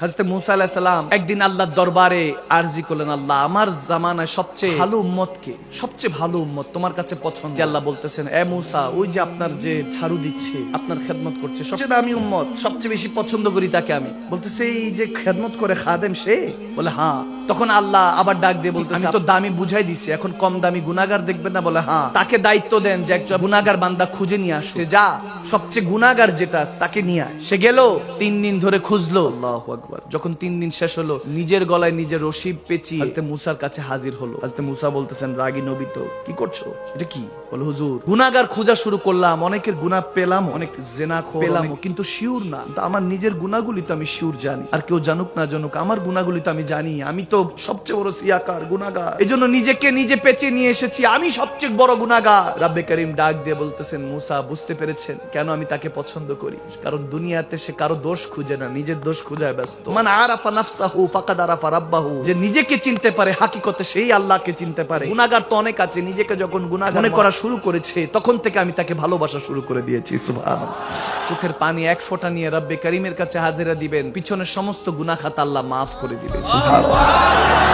হযরত মুসা আলাইহিস সালাম একদিন আল্লাহর দরবারে আরজি করলেন, আল্লাহ আমার জামানায় সবচেয়ে ভালো উম্মত কে? সবচেয়ে ভালো উম্মত তোমার কাছে পছন্দ। আল্লাহ বলতেছেন, এ মুসা, ওই যে আপনার যে ঝাড়ু দিচ্ছে, আপনার খেদমত করছে, সবচেয়ে দামি উম্মত, সবচেয়ে বেশি পছন্দ করি তাকে আমি। বলতেছে এই যে খেদমত করে খাদেম সে? বলে হ্যাঁ। তখন আল্লাহ আবার ডাক দিয়ে বলতেছে, আমি তো দামি বুঝাই দিছি, এখন কম দামি গুনাহগার দেখবেন না? বলে হ্যাঁ। তাকে দায়িত্ব দেন যে একটা গুনাহগার বান্দা খুঁজে নিয়ে আসে, যা সবচেয়ে গুনাহগার যেটা তাকে নিয়ে আয়। সে গেল, 3 দিন ধরে খুঁজলো। আল্লাহু আকবার। যখন 3 দিন শেষ হলো, নিজের গলায় নিজের রশি পেঁচিয়ে হযরত মুসার কাছে হাজির হলো। হযরত মুসা বলতেছেন, রাগী নবী তো, কি করছো? এটা কি? বলে হুজুর, গুনাহগার খোঁজা শুরু করলাম, অনেকের গুনাহ পেলাম, অনেক জিনাখোর পেলাম, কিন্তু শিওর না। তো আমার নিজের গুনাহগুলি তো আমি শিওর জানি, আর কেউ জানুক না জানুক আমার গুনাহগুলি তো আমি জানি। আমি তো সবচেয়ে বড় সিয়াকার, গুনাহগার, এজন্য নিজেকে নিজে পেঁচিয়ে নিয়ে এসেছি, আমি সবচেয়ে বড় গুনাহগার। রাব্বে কারীম ডাক দিয়ে বলতেছেন, মুসা বুঝতে পেরেছেন কেন আমি তাকে পছন্দ করি? কারণ দুনিয়াতে সে কারো দোষ খুঁজে না, নিজের দোষ খুঁজায় ব্যস্ত। মান আরাফা নাফসাহু ফাকাদ আরাফা রাব্বাহু। যে নিজেকে চিনতে পারে হাকিকতে সেই আল্লাহকে চিনতে পারে। গুনাহগার তো অনেক আছে, নিজেকে যখন গুনাহগার মনে করা শুরু করেছে তখন থেকে আমি তাকে ভালোবাসা শুরু করে দিয়েছি। সুবহানাল্লাহ। চোখের পানি এক ফোঁটা নিয়ে রব্বে কারীমের কাছে হাজিরা দিবেন, পিছনের সমস্ত গুনাহ খাতা আল্লাহ মাফ করে দিবেন। সুবহানাল্লাহ।